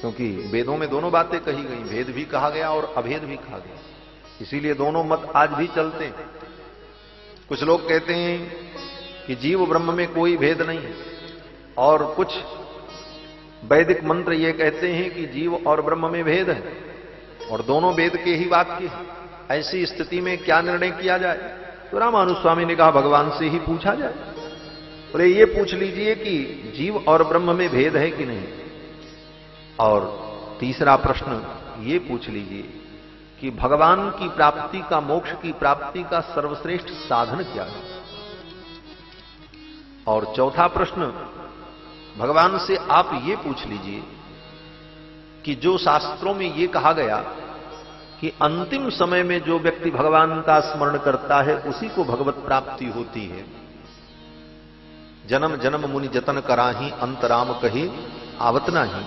क्योंकि वेदों में दोनों बातें कही गई, भेद भी कहा गया और अभेद भी कहा गया, इसीलिए दोनों मत आज भी चलते हैं। कुछ लोग कहते हैं कि जीव ब्रह्म में कोई भेद नहीं है, और कुछ वैदिक मंत्र ये कहते हैं कि जीव और ब्रह्म में भेद है और दोनों वेद के ही वाक्य हैं। ऐसी स्थिति में क्या निर्णय किया जाए? तो रामानुज स्वामी ने कहा भगवान से ही पूछा जाए। बोले ये पूछ लीजिए कि जीव और ब्रह्म में भेद है कि नहीं, और तीसरा प्रश्न ये पूछ लीजिए कि भगवान की प्राप्ति का, मोक्ष की प्राप्ति का सर्वश्रेष्ठ साधन क्या है, और चौथा प्रश्न भगवान से आप ये पूछ लीजिए कि जो शास्त्रों में ये कहा गया कि अंतिम समय में जो व्यक्ति भगवान का स्मरण करता है उसी को भगवत प्राप्ति होती है, जन्म जन्म मुनि जतन कराही अंतराम कही आवत नाही,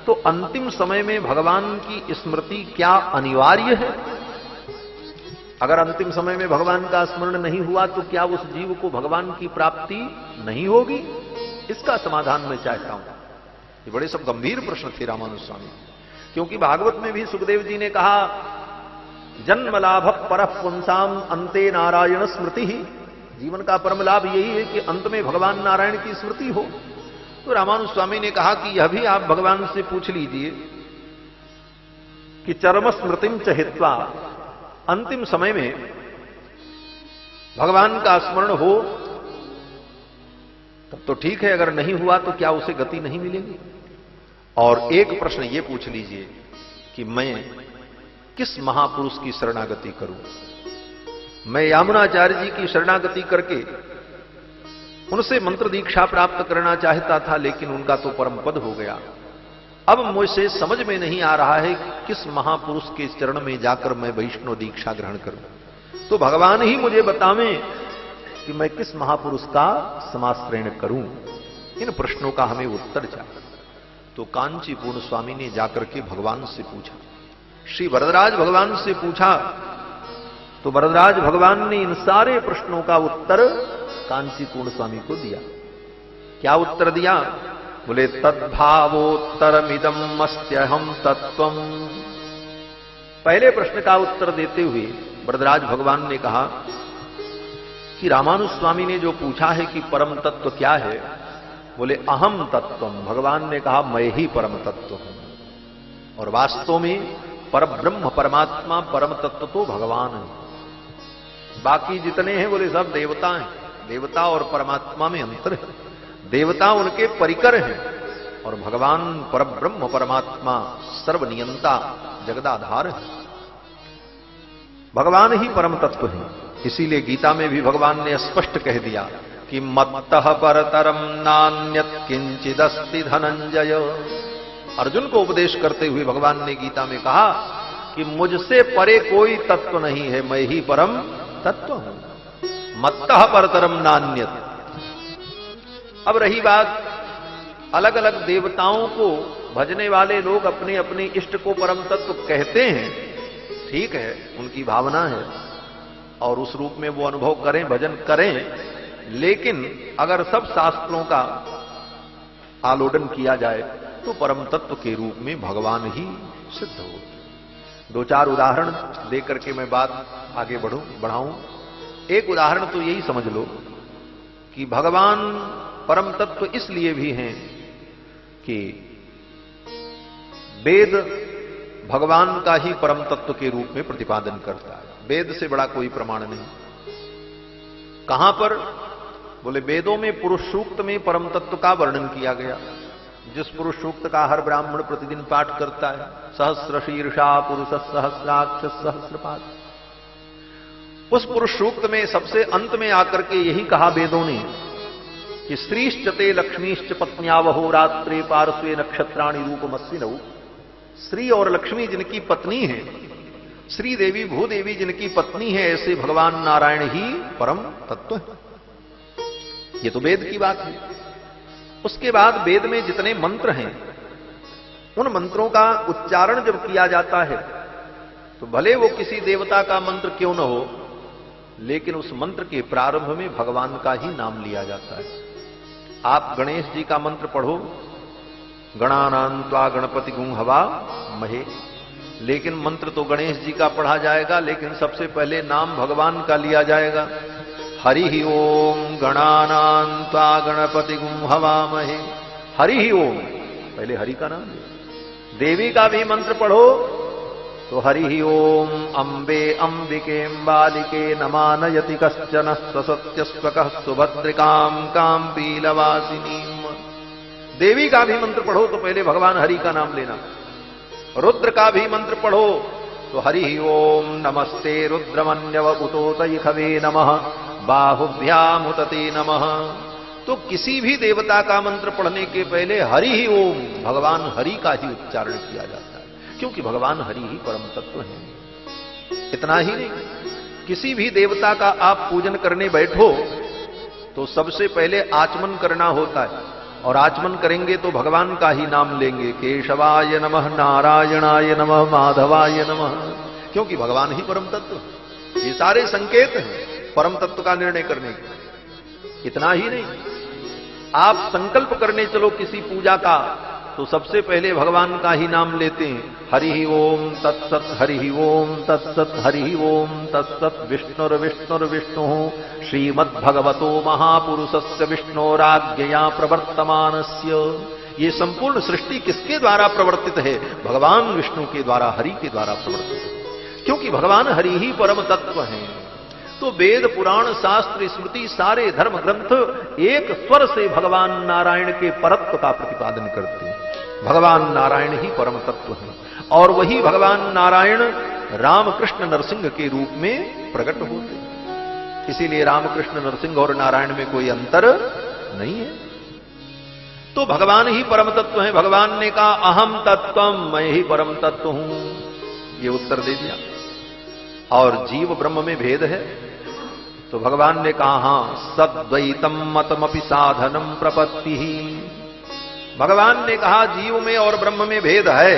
तो अंतिम समय में भगवान की स्मृति क्या अनिवार्य है? अगर अंतिम समय में भगवान का स्मरण नहीं हुआ तो क्या उस जीव को भगवान की प्राप्ति नहीं होगी? इसका समाधान मैं चाहता हूं। ये बड़े सब गंभीर प्रश्न थे रामानुज स्वामी, क्योंकि भागवत में भी सुखदेव जी ने कहा जन्म लाभ परः पुंसाम अंते नारायण स्मृति ही, जीवन का परम लाभ यही है कि अंत में भगवान नारायण की स्मृति हो। तो रामानुज स्वामी ने कहा कि यह भी आप भगवान से पूछ लीजिए कि चरम स्मृतिम च हित्वा, अंतिम समय में भगवान का स्मरण हो तब तो ठीक है, अगर नहीं हुआ तो क्या उसे गति नहीं मिलेगी? और एक प्रश्न ये पूछ लीजिए कि मैं किस महापुरुष की शरणागति करूं? मैं यामुनाचार्य जी की शरणागति करके उनसे मंत्र दीक्षा प्राप्त करना चाहता था, लेकिन उनका तो परम पद हो गया। अब मुझसे समझ में नहीं आ रहा है कि किस महापुरुष के चरण में जाकर मैं वैष्णव दीक्षा ग्रहण करूं। तो भगवान ही मुझे बतावें कि मैं किस महापुरुष का समाश्रयण करूं। इन प्रश्नों का हमें उत्तर चाहिए। तो कांची पूर्ण स्वामी ने जाकर के भगवान से पूछा, श्री वरदराज भगवान से पूछा, तो वरदराज भगवान ने इन सारे प्रश्नों का उत्तर कांची पूर्ण स्वामी को दिया। क्या उत्तर दिया? बोले तद्भावोत्तरमिदम अस्त्यहम तत्वम। पहले प्रश्न का उत्तर देते हुए वरदराज भगवान ने कहा कि रामानुज स्वामी ने जो पूछा है कि परम तत्व क्या है, बोले अहम तत्वम। भगवान ने कहा मैं ही परम तत्व हूं, और वास्तव में परब्रह्म परमात्मा परम तत्व तो भगवान है, बाकी जितने हैं बोले सब देवता हैं। देवता और परमात्मा में अंतर है, देवता उनके परिकर हैं और भगवान परब्रह्म परमात्मा सर्वनियंता जगदाधार है। भगवान ही परम तत्व है। इसीलिए गीता में भी भगवान ने स्पष्ट कह दिया कि मत्तः परतरम नान्यत् किंचिदस्ति धनंजय। अर्जुन को उपदेश करते हुए भगवान ने गीता में कहा कि मुझसे परे कोई तत्व नहीं है, मैं ही परम तत्व हूं। मत्तः परतरम नान्यत्। अब रही बात, अलग अलग देवताओं को भजने वाले लोग अपने अपने इष्ट को परम तत्व कहते हैं, ठीक है, उनकी भावना है और उस रूप में वो अनुभव करें, भजन करें, लेकिन अगर सब शास्त्रों का आलोडन किया जाए तो परम तत्व के रूप में भगवान ही सिद्ध हो। दो चार उदाहरण देकर के मैं बात आगे बढ़ाऊं। एक उदाहरण तो यही समझ लो कि भगवान परम तत्व इसलिए भी हैं कि वेद भगवान का ही परम तत्व के रूप में प्रतिपादन करता है। वेद से बड़ा कोई प्रमाण नहीं। कहां पर? बोले वेदों में पुरुष सूक्त में परम तत्व का वर्णन किया गया, जिस पुरुष सूक्त का हर ब्राह्मण प्रतिदिन पाठ करता है। सहस्र शीर्षा पुरुष सहस्राक्ष सहस्रपाद। उस पुरुष सूक्त में सबसे अंत में आकर के यही कहा वेदों ने कि श्रीश्चते लक्ष्मीश्च पत्न्यावहो रात्रे पार्श्वे नक्षत्राणि रूपमस्विनौ। श्री और लक्ष्मी जिनकी पत्नी है, श्री देवी भूदेवी जिनकी पत्नी है, ऐसे भगवान नारायण ही परम तत्व है। ये तो वेद की बात है। उसके बाद वेद में जितने मंत्र हैं, उन मंत्रों का उच्चारण जब किया जाता है तो भले वो किसी देवता का मंत्र क्यों न हो, लेकिन उस मंत्र के प्रारंभ में भगवान का ही नाम लिया जाता है। आप गणेश जी का मंत्र पढ़ो गणानान्त्वा गणपति गुं हवा महे। लेकिन मंत्र तो गणेश जी का पढ़ा जाएगा, लेकिन सबसे पहले नाम भगवान का लिया जाएगा। हरि ही ओम गणानान्त्वा गणपति गुं हवा महे। हरि ही ओम, पहले हरि का नाम लिया। देवी का भी मंत्र पढ़ो तो हरि ही ओम अंबे अंबिकेम्बालिके नमानयति कश्चन सत्यस्वकः सुभद्रिकां कां पीलवासिनीम्। देवी का भी मंत्र पढ़ो तो पहले भगवान हरि का नाम लेना। रुद्र का भी मंत्र पढ़ो तो हरि ही ओम नमस्ते रुद्रमन्यव उतोतैखवे नमः बाहुभ्यामुतते नमः। तो किसी भी देवता का मंत्र पढ़ने के पहले हरि ही ओम भगवान हरि का ही उच्चारण किया जाता है, क्योंकि भगवान हरि ही परम तत्व है। इतना ही नहीं, किसी भी देवता का आप पूजन करने बैठो तो सबसे पहले आचमन करना होता है, और आचमन करेंगे तो भगवान का ही नाम लेंगे। केशवाय नमः, नारायणाय नमः, माधवाय नमः, क्योंकि भगवान ही परम तत्व। ये सारे संकेत हैं परम तत्व का निर्णय करने के। इतना ही नहीं, आप संकल्प करने चलो किसी पूजा का तो सबसे पहले भगवान का ही नाम लेते हैं। हरि ही ओम तत्सत, हरि ही ओम तत्सत, हरि ही ओम तत्सत। विष्णुर्विष्णुर्विष्णु श्रीमद्भगवतो महापुरुषस्य विष्णोराज्ञया प्रवर्तमानस्य। ये संपूर्ण सृष्टि किसके द्वारा प्रवर्तित है? भगवान विष्णु के द्वारा, हरि के द्वारा प्रवर्तित है, क्योंकि भगवान हरि ही परम तत्व हैं। तो वेद पुराण शास्त्र स्मृति सारे धर्म ग्रंथ एक स्वर से भगवान नारायण के परत्व का प्रतिपादन करते हैं। भगवान नारायण ही परम तत्व हैं, और वही भगवान नारायण रामकृष्ण नरसिंह के रूप में प्रकट होते हैं। इसीलिए रामकृष्ण नरसिंह और नारायण में कोई अंतर नहीं है। तो भगवान ही परम तत्व है। भगवान ने कहा अहम तत्वम, मैं ही परम तत्व हूं, ये उत्तर दे दिया। और जीव ब्रह्म में भेद है तो भगवान ने कहा हां सद्वैतम मतमपि साधनम प्रपत्ति ही। भगवान ने कहा जीव में और ब्रह्म में भेद है,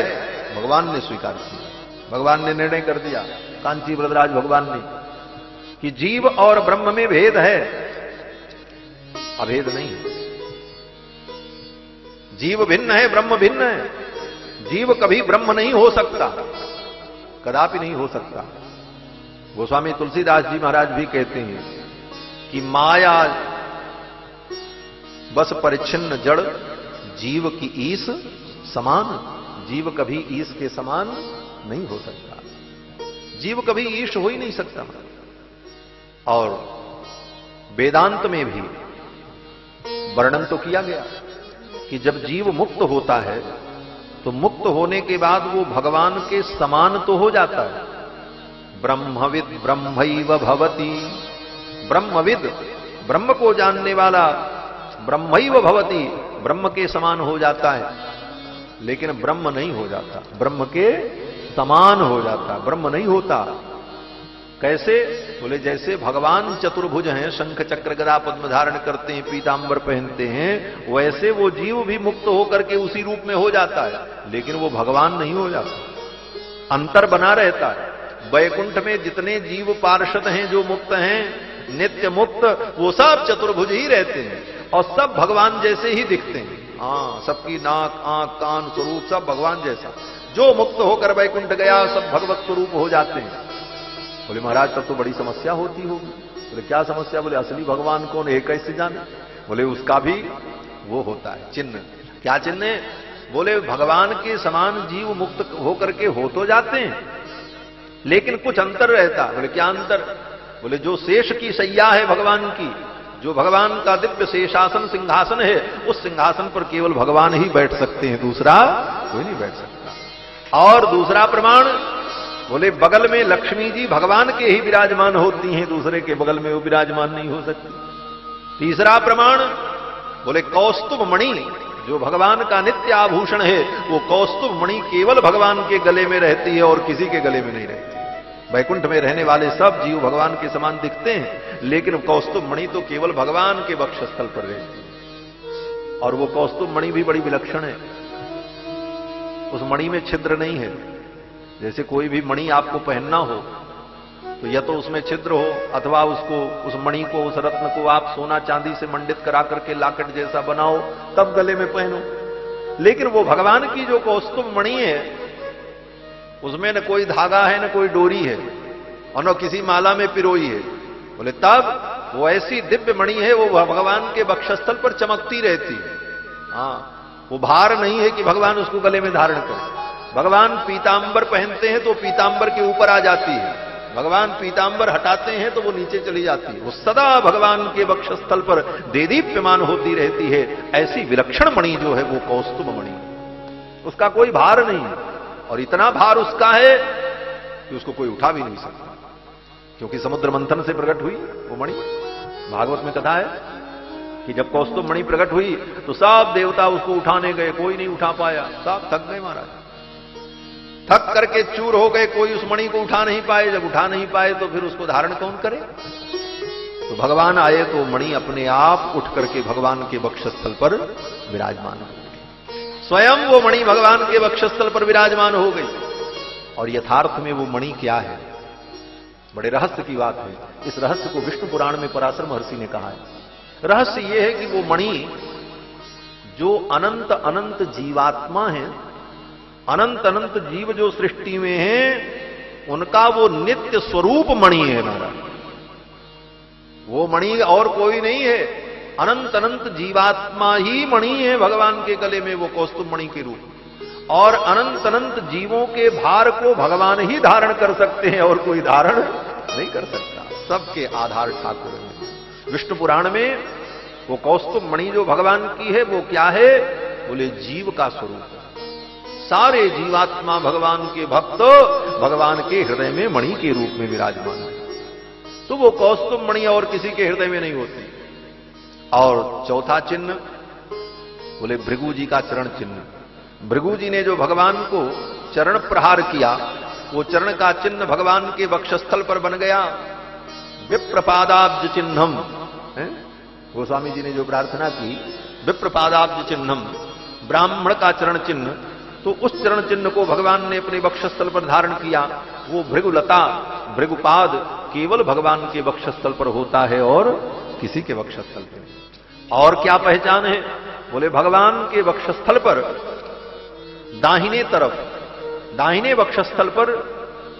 भगवान ने स्वीकार किया। भगवान ने निर्णय कर दिया, कांची वरदराज भगवान ने, कि जीव और ब्रह्म में भेद है, अभेद नहीं है। जीव भिन्न है, ब्रह्म भिन्न है। जीव कभी ब्रह्म नहीं हो सकता, कदापि नहीं हो सकता। गोस्वामी तुलसीदास जी महाराज भी कहते हैं कि माया बस परिच्छिन्न जड़, जीव की ईश समान। जीव कभी ईश के समान नहीं हो सकता, जीव कभी ईश हो ही नहीं सकता। और वेदांत में भी वर्णन तो किया गया कि जब जीव मुक्त होता है तो मुक्त होने के बाद वो भगवान के समान तो हो जाता है। ब्रह्मविद ब्रह्मैव भवति, ब्रह्मविद ब्रह्म को जानने वाला ब्रह्मैव भवति, ब्रह्म के समान हो जाता है। लेकिन ब्रह्म नहीं हो जाता, ब्रह्म के समान हो जाता, ब्रह्म नहीं होता। कैसे? बोले जैसे भगवान चतुर्भुज हैं, शंख चक्र गदा पद्म धारण करते हैं, पीतांबर पहनते हैं, वैसे वो जीव भी मुक्त होकर के उसी रूप में हो जाता है, लेकिन वो भगवान नहीं हो जाता, अंतर बना रहता है। वैकुंठ में जितने जीव पार्षद हैं जो मुक्त हैं, नित्य मुक्त, वो सब चतुर्भुज ही रहते हैं और सब भगवान जैसे ही दिखते हैं। हाँ, सबकी नाक आंख कान स्वरूप सब भगवान जैसा। जो मुक्त होकर वैकुंठ गया सब भगवत स्वरूप हो जाते हैं। बोले महाराज तब तो बड़ी समस्या होती होगी। बोले क्या समस्या? बोले असली भगवान कौन है कैसे जाने? बोले उसका भी वो होता है चिन्ह। क्या चिन्ह है? बोले भगवान के समान जीव मुक्त होकर के हो तो जाते हैं, लेकिन कुछ अंतर रहता। बोले क्या अंतर? बोले जो शेष की सैया है भगवान की, जो भगवान का दिव्य शेषासन सिंहासन है, उस सिंहासन पर केवल भगवान ही बैठ सकते हैं, दूसरा कोई नहीं बैठ सकता। और दूसरा प्रमाण, बोले बगल में लक्ष्मी जी भगवान के ही विराजमान होती हैं, दूसरे के बगल में वो विराजमान नहीं हो सकती। तीसरा प्रमाण, बोले कौस्तुभ मणि जो भगवान का नित्य आभूषण है, वो कौस्तुभ मणि केवल भगवान के गले में रहती है और किसी के गले में नहीं रहती। वैकुंठ में रहने वाले सब जीव भगवान के समान दिखते हैं, लेकिन कौस्तुभ मणि तो केवल भगवान के वक्षस्थल पर रहती है। और वो कौस्तुभ मणि भी बड़ी विलक्षण है, उस मणि में छिद्र नहीं है। जैसे कोई भी मणि आपको पहनना हो तो या तो उसमें छिद्र हो, अथवा उसको, उस मणि को, उस रत्न को आप सोना चांदी से मंडित करा करके लाकट जैसा बनाओ, तब गले में पहनो। लेकिन वो भगवान की जो कौस्तुभ मणि है, उसमें न कोई धागा है, न कोई डोरी है, और न किसी माला में पिरोई है। बोले तब वो ऐसी दिव्य मणि है, वो भगवान के वक्षस्थल पर चमकती रहती है। हाँ, वो भार नहीं है कि भगवान उसको गले में धारण करें। भगवान पीतांबर पहनते हैं तो पीतांबर के ऊपर आ जाती है, भगवान पीतांबर हटाते हैं तो वो नीचे चली जाती है। वो सदा भगवान के वक्षस्थल पर देदीप्यमान होती रहती है। ऐसी विलक्षण मणि जो है वो कौस्तुभ मणि, उसका कोई भार नहीं है, और इतना भार उसका है कि उसको कोई उठा भी नहीं सकता, क्योंकि समुद्र मंथन से प्रकट हुई वो मणि। भागवत में कथा है कि जब कौस्तुभ मणि प्रकट हुई तो सब देवता उसको उठाने गए, कोई नहीं उठा पाया, सब थक गए महाराज, थक करके चूर हो गए, कोई उस मणि को उठा नहीं पाए। जब उठा नहीं पाए तो फिर उसको धारण कौन करे? तो भगवान आए तो मणि अपने आप उठ करके भगवान के वक्षस्थल पर विराजमान हो गई। स्वयं वो मणि भगवान के वक्षस्थल पर विराजमान हो गई। और यथार्थ में वो मणि क्या है? बड़े रहस्य की बात है। इस रहस्य को विष्णु पुराण में पराशर महर्षि ने कहा है। रहस्य यह है कि वो मणि जो अनंत अनंत जीवात्मा है, अनंत अनंत जीव जो सृष्टि में हैं, उनका वो नित्य स्वरूप मणि है महाराज। वो मणि और कोई नहीं है, अनंत अनंत जीवात्मा ही मणि है भगवान के गले में, वो कौस्तुभ मणि के रूप। और अनंत अनंत जीवों के भार को भगवान ही धारण कर सकते हैं, और कोई धारण नहीं कर सकता। सबके आधार ठाकुर है। विष्णु पुराण में वो कौस्तुभ मणि जो भगवान की है वो क्या है? बोले जीव का स्वरूप है। सारे जीवात्मा भगवान के भक्त भगवान के हृदय में मणि के रूप में विराजमान है। तो वो कौस्तुभ मणि और किसी के हृदय में नहीं होती। और चौथा चिन्ह बोले भृगु जी का चरण चिन्ह। भृगु जी ने जो भगवान को चरण प्रहार किया, वो चरण का चिन्ह भगवान के वक्षस्थल पर बन गया। विप्रपादाब्ज चिन्हम, गोस्वामी जी ने जो प्रार्थना की, विप्रपादाब्ज चिन्हम, ब्राह्मण का चरण चिन्ह, तो उस चरण चिन्ह को भगवान ने अपने वक्षस्थल पर धारण किया। वो भृगुलता, भृगुपाद केवल भगवान के वक्षस्थल पर होता है और किसी के वक्षस्थल पर। और क्या पहचान है? बोले भगवान के वक्षस्थल पर दाहिने तरफ, दाहिने वक्षस्थल पर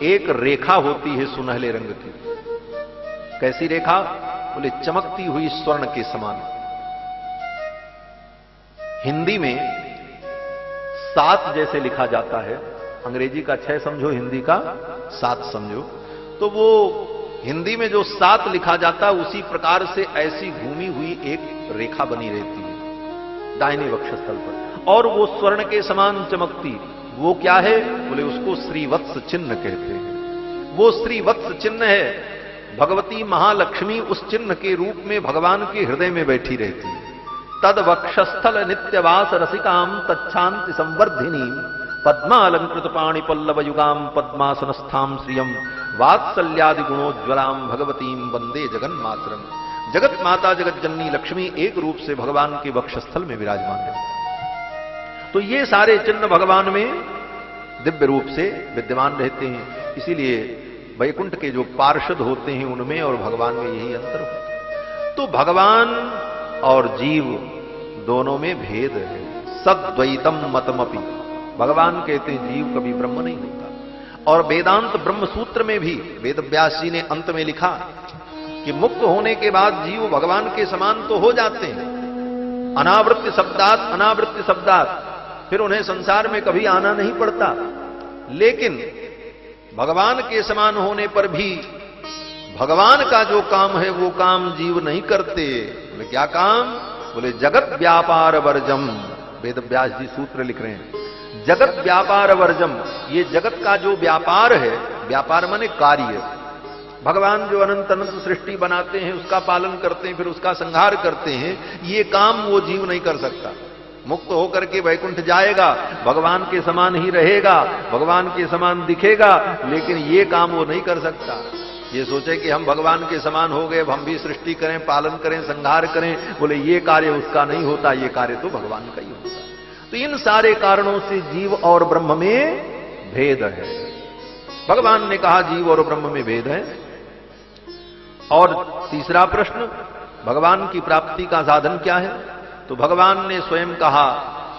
एक रेखा होती है सुनहले रंग की। कैसी रेखा? बोले चमकती हुई स्वर्ण के समान। हिंदी में 7 जैसे लिखा जाता है, अंग्रेजी का 6 समझो, हिंदी का 7 समझो। तो वो हिंदी में जो 7 लिखा जाता है, उसी प्रकार से ऐसी घूमी हुई एक रेखा बनी रहती है दाहिने वक्षस्थल पर, और वो स्वर्ण के समान चमकती। वो क्या है? बोले उसको श्रीवत्स चिन्ह कहते हैं। वो श्रीवत्स चिन्ह है। भगवती महालक्ष्मी उस चिन्ह के रूप में भगवान के हृदय में बैठी रहती है। तद वक्षस्थल नित्यवास रसिकाम तच्छांति संवर्धिनी पद्मालंकृत पाणि पल्लव युगाम पद्मासनस्थाम श्रियम वात्सल्यादि गुणोज्ज्वलाम भगवतीम वंदे जगन्मातरम। जगत माता जगत जननी लक्ष्मी एक रूप से भगवान के वक्षस्थल में विराजमान है। तो ये सारे चिन्ह भगवान में दिव्य रूप से विद्यमान रहते हैं। इसीलिए वैकुंठ के जो पार्षद होते हैं उनमें और भगवान में यही अंतर होता है। तो भगवान और जीव दोनों में भेद है। सद्वैतम मतमपि, भगवान कहते हैं जीव कभी ब्रह्म नहीं होता। और वेदांत ब्रह्म सूत्र में भी वेद व्यास जी ने अंत में लिखा कि मुक्त होने के बाद जीव भगवान के समान तो हो जाते हैं, अनावृत्ति शब्दात अनावृत्ति शब्दात, फिर उन्हें संसार में कभी आना नहीं पड़ता। लेकिन भगवान के समान होने पर भी भगवान का जो काम है वो काम जीव नहीं करते। बोले क्या काम? बोले जगत व्यापार वर्जम। वेद व्यास जी सूत्र लिख रहे हैं, जगत व्यापार वर्जम। ये जगत का जो व्यापार है, व्यापार माने कार्य, भगवान जो अनंत अनंत सृष्टि बनाते हैं उसका पालन करते हैं, फिर उसका संहार करते हैं, ये काम वो जीव नहीं कर सकता। मुक्त होकर के वैकुंठ जाएगा, भगवान के समान ही रहेगा, भगवान के समान दिखेगा, लेकिन ये काम वो नहीं कर सकता। ये सोचे कि हम भगवान के समान हो गए, अब हम भी सृष्टि करें, पालन करें, संहार करें, बोले ये कार्य उसका नहीं होता, ये कार्य तो भगवान का ही होता। तो इन सारे कारणों से जीव और ब्रह्म में भेद है। भगवान ने कहा जीव और ब्रह्म में भेद है। और तीसरा प्रश्न, भगवान की प्राप्ति का साधन क्या है? तो भगवान ने स्वयं कहा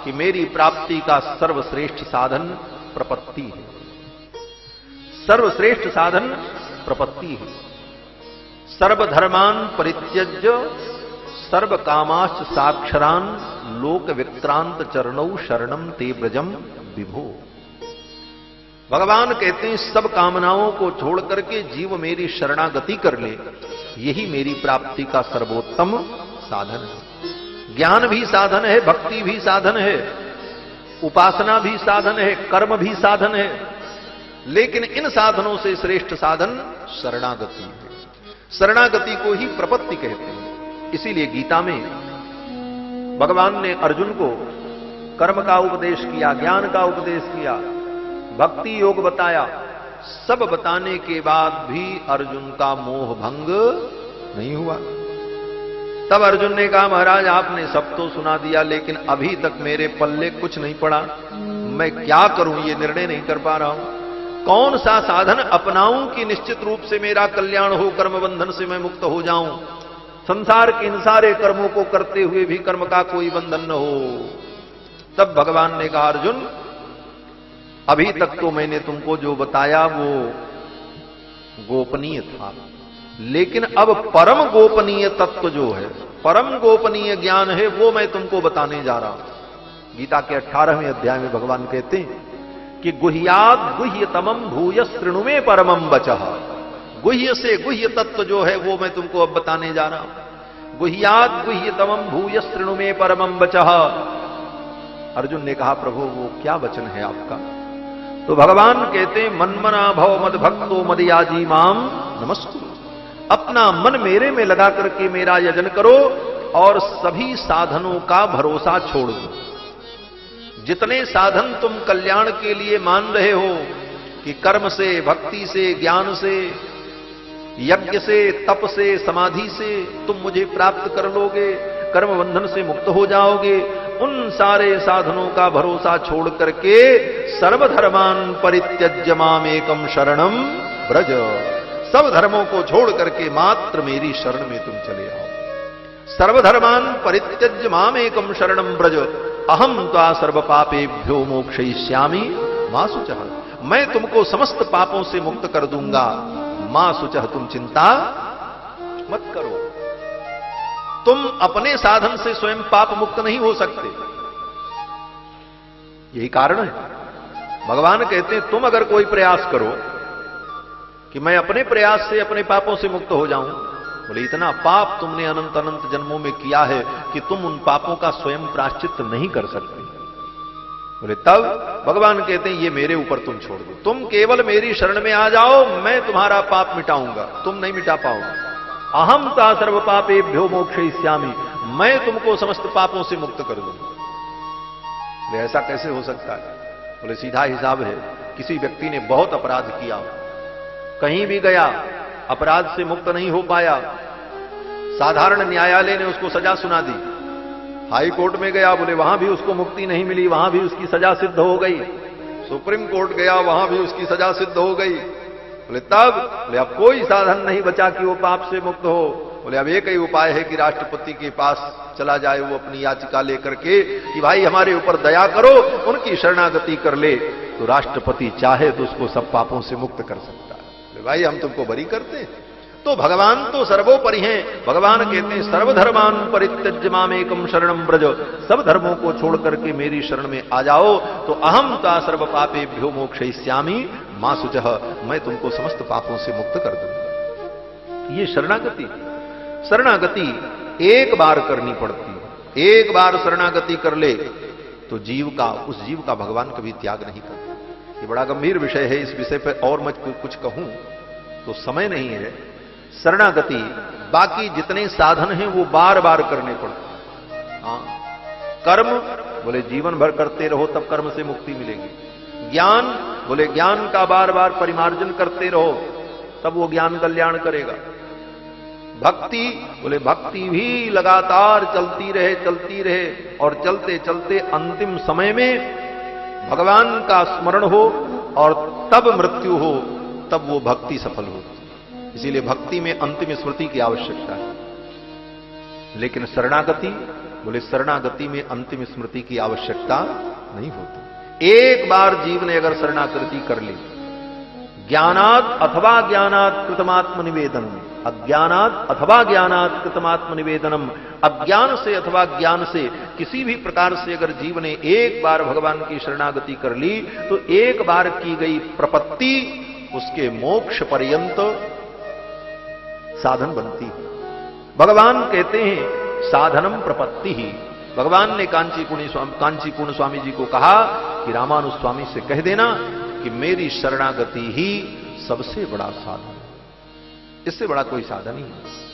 कि मेरी प्राप्ति का सर्वश्रेष्ठ साधन प्रपत्ति है। सर्वश्रेष्ठ साधन प्रपत्ति है। सर्वधर्मान परित्यज्य सर्व कामाश्च साक्षरान लोक विक्रांत चरणौ शरणम ते ब्रजम विभो। भगवान कहते हैं सब कामनाओं को छोड़ करके जीव मेरी शरणागति कर ले, यही मेरी प्राप्ति का सर्वोत्तम साधन है। ज्ञान भी साधन है, भक्ति भी साधन है, उपासना भी साधन है, कर्म भी साधन है, लेकिन इन साधनों से श्रेष्ठ साधन शरणागति है। शरणागति को ही प्रपत्ति कहते हैं। इसीलिए गीता में भगवान ने अर्जुन को कर्म का उपदेश किया, ज्ञान का उपदेश किया, भक्ति योग बताया। सब बताने के बाद भी अर्जुन का मोह भंग नहीं हुआ। तब अर्जुन ने कहा, महाराज आपने सब तो सुना दिया, लेकिन अभी तक मेरे पल्ले कुछ नहीं पड़ा। मैं क्या करूं, ये निर्णय नहीं कर पा रहा हूं। कौन सा साधन अपनाऊं कि निश्चित रूप से मेरा कल्याण हो, कर्म बंधन से मैं मुक्त हो जाऊं, संसार के इन सारे कर्मों को करते हुए भी कर्म का कोई बंधन न हो। तब भगवान ने कहा, अर्जुन अभी तक तो मैंने तुमको जो बताया वो गोपनीय था, लेकिन अब परम गोपनीय तत्व जो है, परम गोपनीय ज्ञान है, वो मैं तुमको बताने जा रहा हूं। गीता के 18वें अध्याय में भगवान कहते हैं कि गुह्याद गुह्यतमम भूयस शृणुमे परमम वचः। गुह्य से गुह्य तत्व जो है वो मैं तुमको अब बताने जा रहा हूं। गुह्याद गुह्यतमम भूयस शृणुमे परमम वचः। अर्जुन ने कहा, प्रभु वो क्या वचन है आपका? तो भगवान कहते हैं, मन्मना भव मद भक्तो मदयाजी माम नमस्कुरु। अपना मन मेरे में लगा करके मेरा यजन करो और सभी साधनों का भरोसा छोड़ दो। जितने साधन तुम कल्याण के लिए मान रहे हो कि कर्म से, भक्ति से, ज्ञान से, यज्ञ से, तप से, समाधि से तुम मुझे प्राप्त कर लोगे, कर्म बंधन से मुक्त हो जाओगे, उन सारे साधनों का भरोसा छोड़ करके सर्वधर्मान परित्यज्य मामेकम शरणम ब्रज। सब धर्मों को छोड़ करके मात्र मेरी शरण में तुम चले आओ। सर्वधर्मान परित्यज्य मामेकम शरणम ब्रज अहम त्वा सर्व पापेभ्यो मोक्षयिष्यामि मां शुचः। मैं तुमको समस्त पापों से मुक्त कर दूंगा, मां शुचः तुम चिंता मत करो। तुम अपने साधन से स्वयं पाप मुक्त नहीं हो सकते, यही कारण है। भगवान कहते हैं, तुम अगर कोई प्रयास करो कि मैं अपने प्रयास से अपने पापों से मुक्त हो जाऊं, बोले इतना पाप तुमने अनंत अनंत जन्मों में किया है कि तुम उन पापों का स्वयं प्रायश्चित नहीं कर सकते। बोले तब भगवान कहते हैं, ये मेरे ऊपर तुम छोड़ दो, तुम केवल मेरी शरण में आ जाओ, मैं तुम्हारा पाप मिटाऊंगा, तुम नहीं मिटा पाओगे। अहम ता सर्व पापेभ्यो मोक्षयिष्यामि, मैं तुमको समस्त पापों से मुक्त कर दूंगा। बोले ऐसा कैसे हो सकता है? बोले सीधा हिसाब है, किसी व्यक्ति ने बहुत अपराध किया, कहीं भी गया अपराध से मुक्त नहीं हो पाया, साधारण न्यायालय ने उसको सजा सुना दी, हाई कोर्ट में गया, बोले वहां भी उसको मुक्ति नहीं मिली, वहां भी उसकी सजा सिद्ध हो गई, सुप्रीम कोर्ट गया, वहां भी उसकी सजा सिद्ध हो गई। बोले तब, बोले अब कोई साधन नहीं बचा कि वो पाप से मुक्त हो। बोले अब एक ही उपाय है कि राष्ट्रपति के पास चला जाए, वो अपनी याचिका लेकर के कि भाई हमारे ऊपर दया करो, उनकी शरणागति कर ले, तो राष्ट्रपति चाहे तो उसको सब पापों से मुक्त कर सकता है। बोले भाई हम तुमको बरी करते हैं। तो भगवान तो सर्वोपरि हैं। भगवान कहते हैं, सर्वधर्मान परित्यज्य मामेकम शरणम ब्रज, सब धर्मों को छोड़ करके मेरी शरण में आ जाओ, तो अहम ता सर्व पापेभ्यो मोक्षयिष्यामि मां शुचः, मैं तुमको समस्त पापों से मुक्त कर दूंगा। ये शरणागति, शरणागति एक बार करनी पड़ती है। एक बार शरणागति कर ले तो जीव का, उस जीव का भगवान कभी त्याग नहीं करता। ये बड़ा गंभीर विषय है, इस विषय पर और मैं कुछ कहूं तो समय नहीं है। शरणागति, बाकी जितने साधन हैं वो बार बार करने पड़ते हैं। हाँ, कर्म बोले जीवन भर करते रहो तब कर्म से मुक्ति मिलेगी। ज्ञान बोले ज्ञान का बार बार परिमार्जन करते रहो तब वो ज्ञान कल्याण करेगा। भक्ति बोले भक्ति भी लगातार चलती रहे और चलते चलते अंतिम समय में भगवान का स्मरण हो और तब मृत्यु हो, तब वो भक्ति सफल हो। इसीलिए भक्ति में अंतिम स्मृति की आवश्यकता है। लेकिन शरणागति बोले शरणागति में अंतिम स्मृति की आवश्यकता नहीं होती। एक बार जीव ने अगर शरणागति कर ली, ज्ञानात् अथवा ज्ञानात् कृतमात्म निवेदनम, अज्ञानात् अथवा ज्ञानात् कृतमात्म निवेदनम, अज्ञान से अथवा ज्ञान से किसी भी प्रकार से अगर जीव ने एक बार भगवान की शरणागति कर ली तो एक बार की गई प्रपत्ति उसके मोक्ष पर्यंत साधन बनती है। भगवान कहते हैं साधनम प्रपत्ति ही। भगवान ने कांचीपूर्ण स्वामी जी को कहा कि रामानुज स्वामी से कह देना कि मेरी शरणागति ही सबसे बड़ा साधन, इससे बड़ा कोई साधन नहीं है।